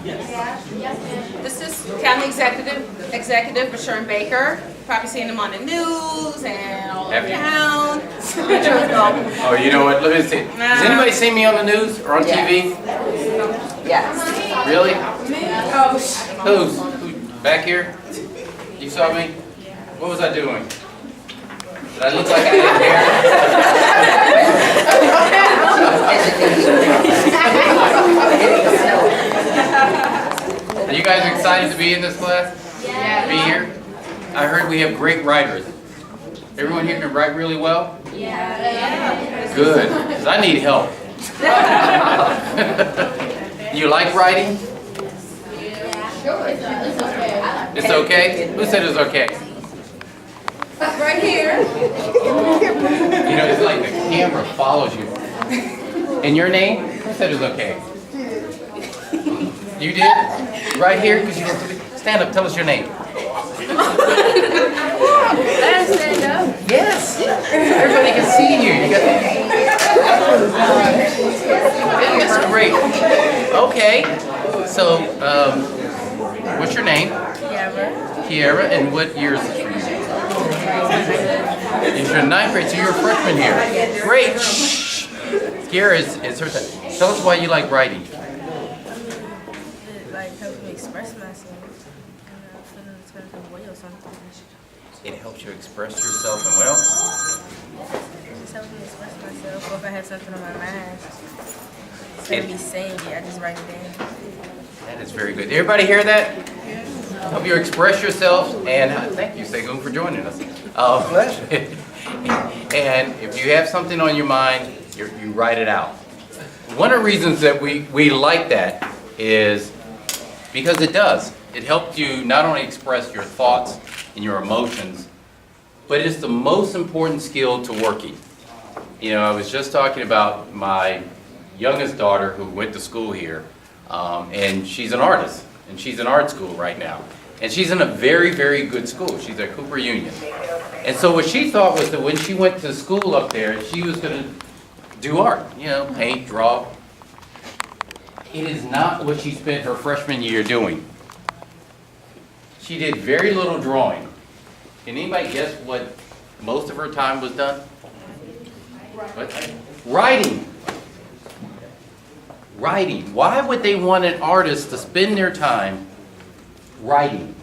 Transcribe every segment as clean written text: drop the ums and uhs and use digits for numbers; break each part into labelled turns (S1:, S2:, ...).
S1: This is County Executive for Sherman Baker. Probably seeing them on the news and all over town.
S2: Oh, you know what? Let me see. Has anybody seen me on the news or on TV?
S3: Yes.
S2: Really? Who's? Back here? You saw me? What was I doing? Did I look like I had hair? Are you guys excited to be in this class? Yeah. To be here? I heard we have great writers. Everyone here can write really well? Yeah. Good, because I need help. You like writing? It's okay? Who said it's okay?
S1: Right here.
S2: You know, it's like the camera follows you. And your name? Who said it was okay? You did? Right here? Because you stand up, tell us your name. Yes. Everybody can see you. You got that's great. Okay. So, what's your name? Kiara. And what year is this for you? It's your 9th grade, so you're a freshman here. Great. Shh. Kiara is her. Tell us why you like writing.
S4: It like helps me express myself. Feeling it's gonna come away or something.
S2: It helps you express yourself and well.
S4: It just helps me express myself. Or if I have something on my mind, instead of me saying it, I just write it down.
S2: That is very good. Everybody hear that? Help you express yourself, and thank you, Segun, for joining us. And if you have something on your mind, you write it out. One of the reasons that we like that is because it does. It helps you not only express your thoughts and your emotions, but it's the most important skill to working. You know, I was just talking about my youngest daughter who went to school here, and she's an artist, and she's in art school right now. And she's in a very, very good school. She's at Cooper Union. And so what she thought was that when she went to school up there, she was going to do art, you know, paint, draw. It is not what she spent her freshman year doing. She did very little drawing. Can anybody guess what most of her time was done? What? Writing. Writing. Why would they want an artist to spend their time writing?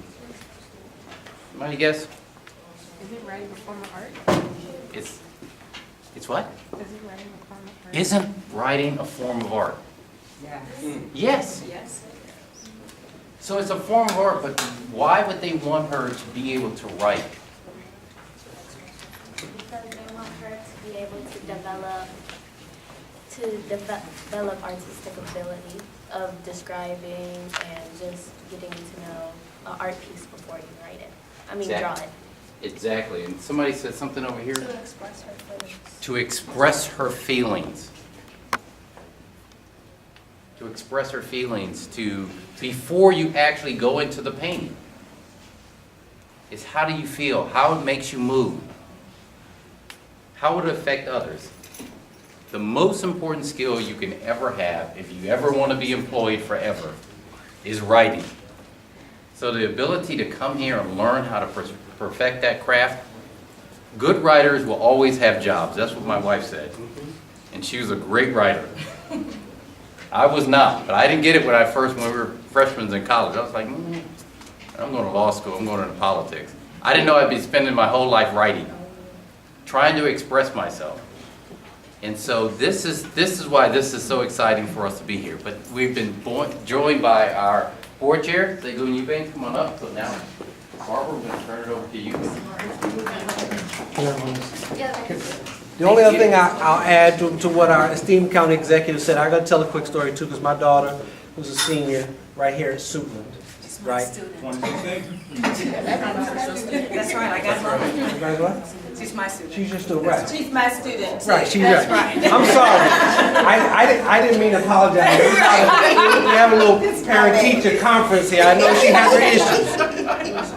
S2: Somebody guess?
S1: Is it writing a form of art?
S2: It's what?
S1: Is it writing a form of art?
S2: Isn't writing a form of art? Yes.
S1: Yes.
S2: So it's a form of art, but why would they want her to be able to write?
S5: Because they want her to be able to develop artistic ability of describing and just getting to know an art piece before you write it. I mean, draw it.
S2: Exactly. And somebody said something over here.
S5: To express her feelings.
S2: To express her feelings. To express her feelings, before you actually go into the painting. It's how do you feel? How it makes you move? How would it affect others? The most important skill you can ever have, if you ever want to be employed forever, is writing. So the ability to come here and learn how to perfect that craft. Good writers will always have jobs. That's what my wife said. And she was a great writer. I was not, but I didn't get it when we were freshmen in college. I was like, I'm going to law school, I'm going into politics. I didn't know I'd be spending my whole life writing, trying to express myself. And so this is why this is so exciting for us to be here. But we've been joined by our board chair, Segun Eubanks. Come on up. So now, Barbara, we're going to turn it over to you.
S6: The only other thing I'll add to what our esteemed county executive said, I got to tell a quick story too, because my daughter, who's a senior, right here at Suitland, right?
S1: That's right, I got one.
S6: You guys what?
S1: She's my student.
S6: She's your student, right?
S1: She's my student.
S6: Right, she's
S1: That's
S6: right.
S1: right.
S6: I'm sorry. I didn't mean to apologize. We have a little parent-teacher conference here. I know she has her issues.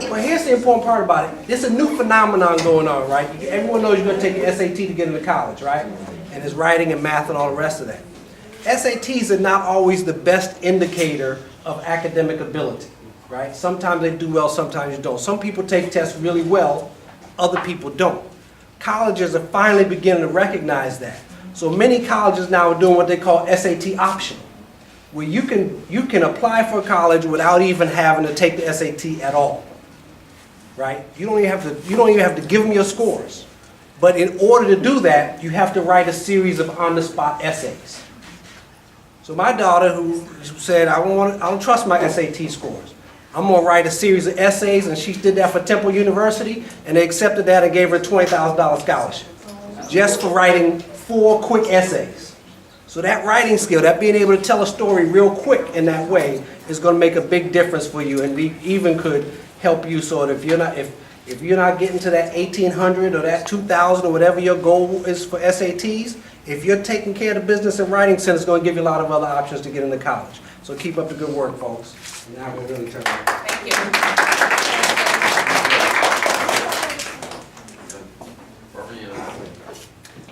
S6: But here's the important part about it. There's a new phenomenon going on, right? Everyone knows you're going to take your SAT to get into college, right? And it's writing and math and all the rest of that. SATs are not always the best indicator of academic ability, right? Sometimes they do well, sometimes you don't. Some people take tests really well, other people don't. Colleges are finally beginning to recognize that. So many colleges now are doing what they call SAT optional, where you can apply for college without even having to take the SAT at all, right? You don't even have to give them your scores. But in order to do that, you have to write a series of on-the-spot essays. So my daughter, who said, I don't trust my SAT scores, I'm going to write a series of essays, and she did that for Temple University, and they accepted that and gave her a $20,000 scholarship just for writing 4 quick essays. So that writing skill, that being able to tell a story real quick in that way, is going to make a big difference for you, and we even could help you sort of, if you're not getting to that 1,800 or that 2,000 or whatever your goal is for SATs, if you're taking care of the business and writing center, it's going to give you a lot of other options to get into college. So keep up the good work, folks. Now we're really turning.
S1: Thank you.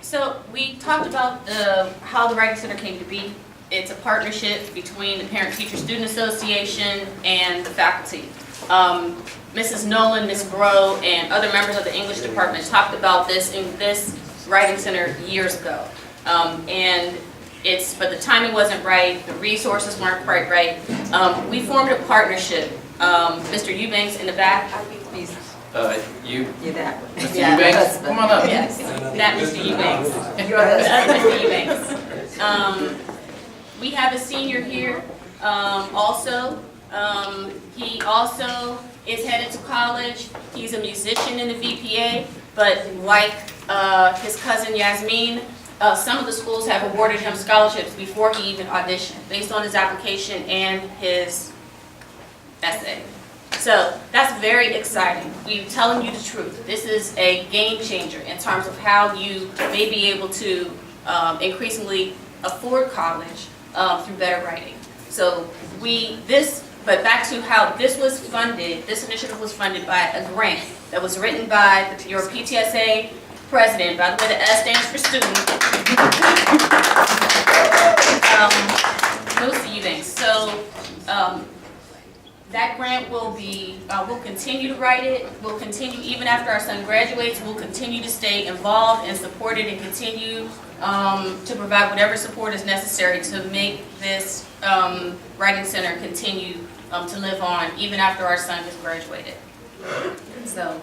S1: So we talked about how the Writing Center came to be. It's a partnership between the Parent-Teacher Student Association and the faculty. Mrs. Nolan, Ms. Grow, and other members of the English department talked about this in this Writing Center years ago. But the timing wasn't right, the resources weren't quite right. We formed a partnership. Mr. Eubanks in the back.
S2: You,
S3: You're that.
S2: Mr.
S3: Yeah,
S2: Eubanks,
S3: husband.
S2: come on up.
S1: Yes, that Mr. Eubanks.
S3: Your husband.
S1: Mr. Eubanks. We have a senior here also. He also is headed to college. He's a musician in the VPA, but like his cousin Yasmin, some of the schools have awarded him scholarships before he even auditioned, based on his application and his essay. So that's very exciting. We're telling you the truth. This is a game changer in terms of how you may be able to increasingly afford college through better writing. So but back to how this was funded, this initiative was funded by a grant that was written by your PTSA president. By the way, the S stands for student. Most Eubanks. So that grant will be, we'll continue to write it. We'll continue, even after our son graduates, we'll continue to stay involved and support it and continue to provide whatever support is necessary to make this Writing Center continue to live on even after our son has graduated. So,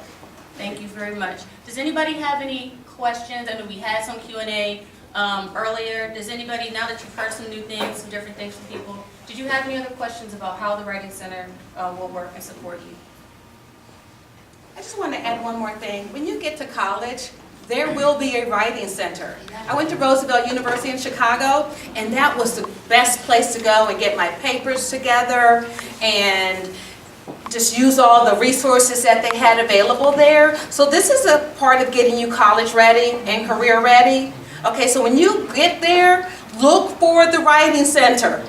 S1: thank you very much. Does anybody have any questions? I know we had some Q&A earlier. Does anybody, now that you've heard some new things, some different things from people, did you have any other questions about how the Writing Center will work and support you?
S7: I just want to add one more thing. When you get to college, there will be a writing center. I went to Roosevelt University in Chicago, and that was the best place to go and get my papers together and just use all the resources that they had available there. So this is a part of getting you college ready and career ready. Okay, so when you get there, look for the writing center.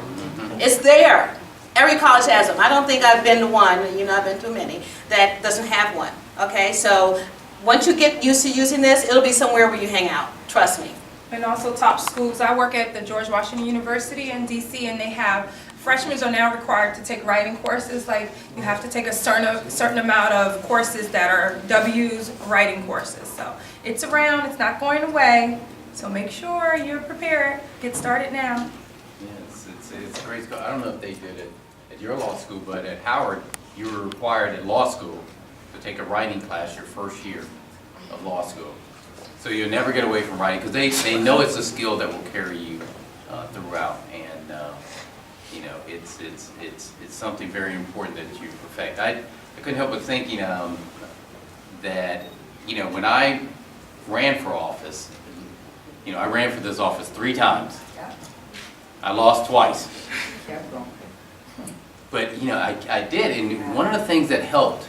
S7: It's there. Every college has them. I don't think I've been to one, I've been to many, that doesn't have one. Okay, so once you get used to using this, it'll be somewhere where you hang out. Trust me.
S4: And also top schools. I work at the George Washington University in DC, and they have, freshmen are now required to take writing courses. Like, you have to take a certain amount of courses that are W's writing courses. So it's around, it's not going away. So make sure you're prepared. Get started now.
S2: Yes, it's a great school. I don't know if they did it at your law school, but at Howard, you were required at law school to take a writing class your first year of law school. So you'll never get away from writing, because they know it's a skill that will carry you throughout, and it's something very important that you perfect. I couldn't help but thinking that when I ran for office, I ran for this office 3 times. I lost twice. But I did, and one of the things that helped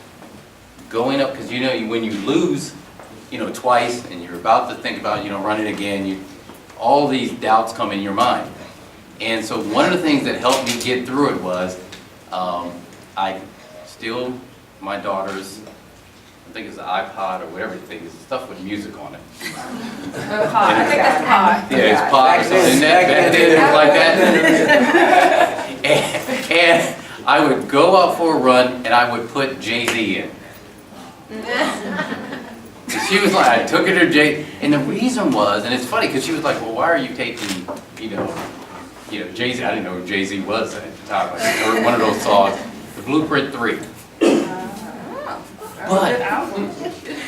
S2: going up, because when you lose twice and you're about to think about running again, all these doubts come in your mind. And so one of the things that helped me get through it was I steal my daughter's, I think it's an iPod or whatever thing is, stuff with music on it.
S4: I think that's pie.
S2: Yeah, it's pie, so in that, it was like that. And I would go out for a run and I would put Jay-Z in. And she was like, I took her to Jay, and the reason was, and it's funny, because she was like, well, why are you taking, you know, Jay-Z, I didn't know who Jay-Z was at the time, like, or one of those songs, The Blueprint 3. But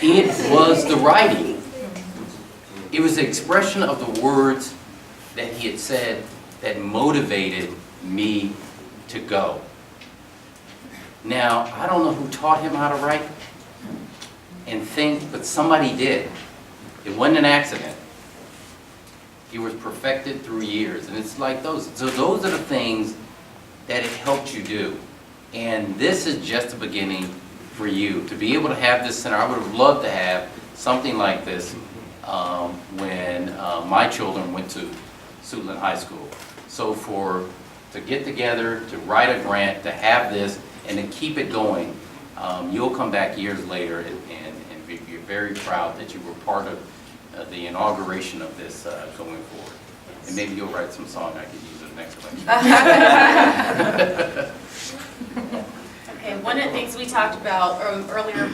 S2: it was the writing. It was the expression of the words that he had said that motivated me to go. Now, I don't know who taught him how to write and think, but somebody did. It wasn't an accident. It was perfected through years, and it's like those. So those are the things that it helped you do. And this is just the beginning for you. To be able to have this center, I would have loved to have something like this when my children went to Suitland High School. So to get together, to write a grant, to have this, and to keep it going, you'll come back years later and be very proud that you were part of the inauguration of this going forward. And maybe you'll write some song I could use in the next lecture.
S1: Okay, one of the things we talked about earlier,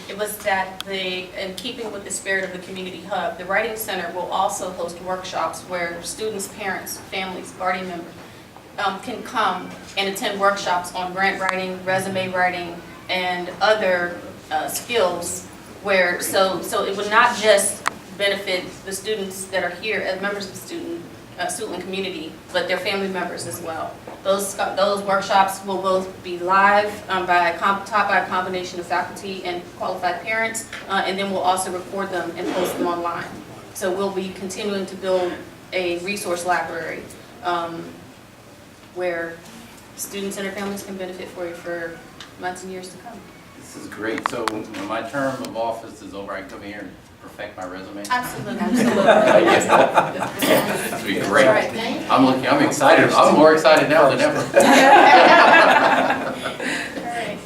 S1: it was that in keeping with the spirit of the community hub, the Writing Center will also host workshops where students, parents, families, guardian members can come and attend workshops on grant writing, resume writing, and other skills where, so it would not just benefit the students that are here as members of the Suitland community, but their family members as well. Those workshops will both be live taught by a combination of faculty and qualified parents, and then we'll also record them and post them online. So we'll be continuing to build a resource library where students and their families can benefit for months and years to come.
S2: This is great. So when my term of office is over, I can come here and perfect my resume?
S1: Absolutely.
S2: This would be great. I'm excited. I'm more excited now than ever.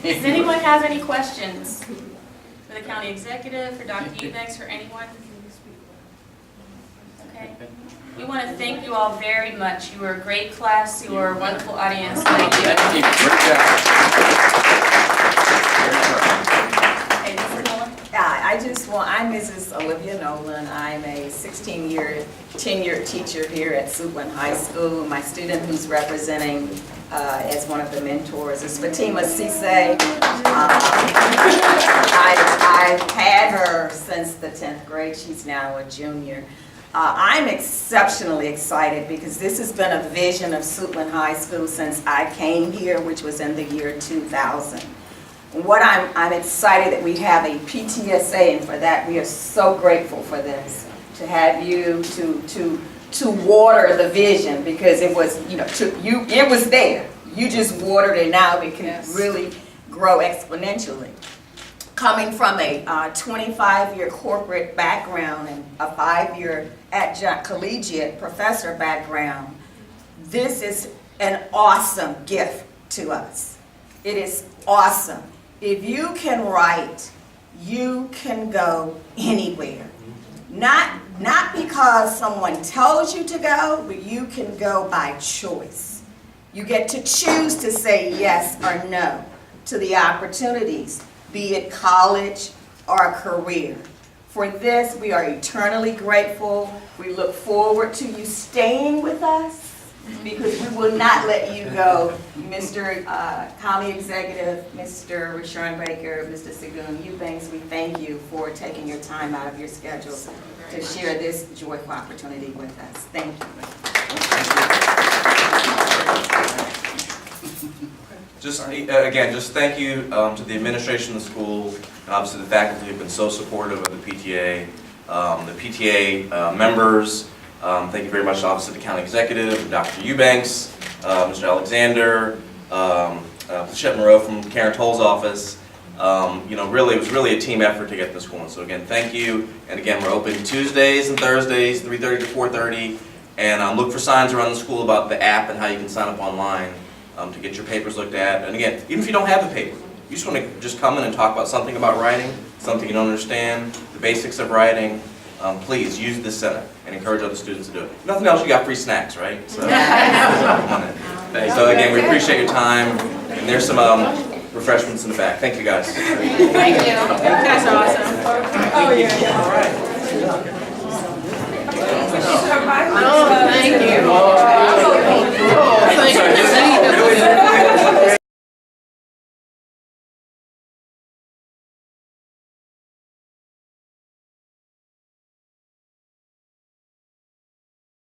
S1: Does anyone have any questions for the county executive, for Dr. Eubanks, for anyone? Okay. We want to thank you all very much. You were a great class. You were a wonderful audience. Thank you.
S2: Thank you. Great job.
S1: Okay, Mrs. Nolan?
S3: I'm Mrs. Olivia Nolan. I'm a 16-year tenured teacher here at Suitland High School. My student who's representing as one of the mentors is Fatima Cisse. I've had her since the 10th grade. She's now a junior. I'm exceptionally excited because this has been a vision of Suitland High School since I came here, which was in the year 2000. What I'm excited that we have a PTSA, and for that we are so grateful for this, to have you to water the vision, because it was, it was there. You just watered it, now it can really grow exponentially. Coming from a 25-year corporate background and a 5-year adjunct collegiate professor background, this is an awesome gift to us. It is awesome. If you can write, you can go anywhere. Not because someone tells you to go, but you can go by choice. You get to choose to say yes or no to the opportunities, be it college or a career. For this, we are eternally grateful. We look forward to you staying with us, because we will not let you go. Mr. County Executive, Mr. Rashawn Baker, Mr. Segun Eubanks, we thank you for taking your time out of your schedule to share this joyful opportunity with us. Thank you.
S8: Again, just thank you to the administration of the school, and obviously the faculty have been so supportive of the PTA, members. Thank you very much, obviously, the county executive, Dr. Eubanks, Mr. Alexander, Plachette Moreau from Karen Toll's office. Really, it was really a team effort to get this going. So again, thank you. And again, we're open Tuesdays and Thursdays, 3:30 to 4:30. And look for signs around the school about the app and how you can sign up online to get your papers looked at. And again, even if you don't have the paper, you just want to just come in and talk about something about writing, something you don't understand, the basics of writing. please use this center and encourage other students to do it. If nothing else, you got free snacks, right? So, so again, we appreciate your time, and there's some refreshments in the back. Thank you, guys.
S7: Thank you. You guys are awesome.
S4: Oh, yeah.
S8: All right.
S4: Bye.
S1: Thank you.